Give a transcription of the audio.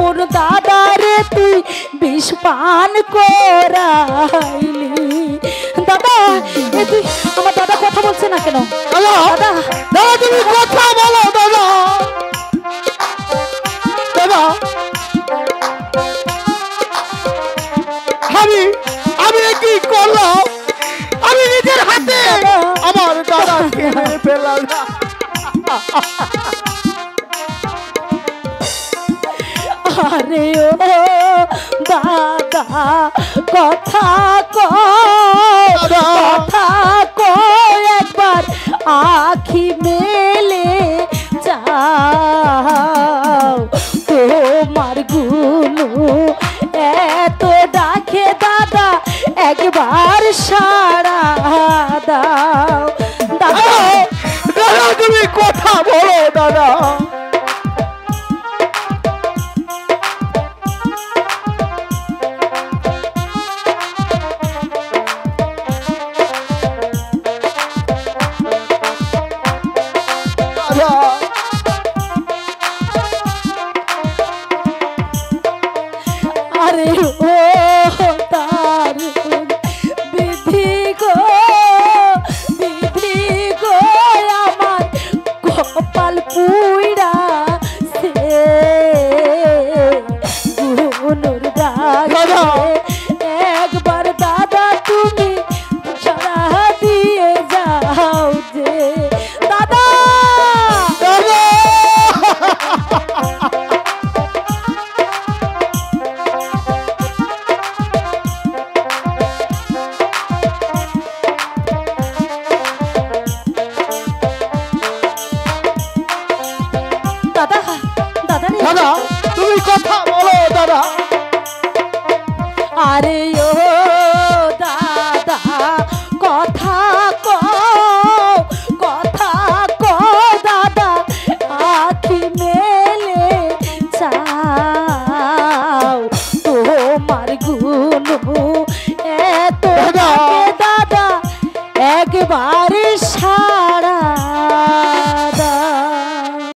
মোর দাদারে তুই বিষ পান করাইলি। দাদা এ তুই আমার দাদা কথা বলছে না কেন? দাদা দাদা তুমি কথা বলো দাদা। দাদা আমি কি করলাম? আমি নিজের হাতে আমার দাদাকে মেরে ফেললাম। আরে ও দাদা কথা কথা একবার আখি মেলে যাও, তোমার গুনু এত ডাকে দাদা একবার সাড়া দাও। দাদা দাদা তুমি কথা বলো দাদা। আরে ও তার বিধি গো আমার কপাল পুইড়া সে গুনুর দাদা একবার দাদা তুমি সারা দিয়ে যাও যে দাদা। দাদা তুমি কথা বলো দাদা। আরে ও দাদা কথা কো দাদা আখি মেলে চাও, তোমার গুনু এত দাদা একবারে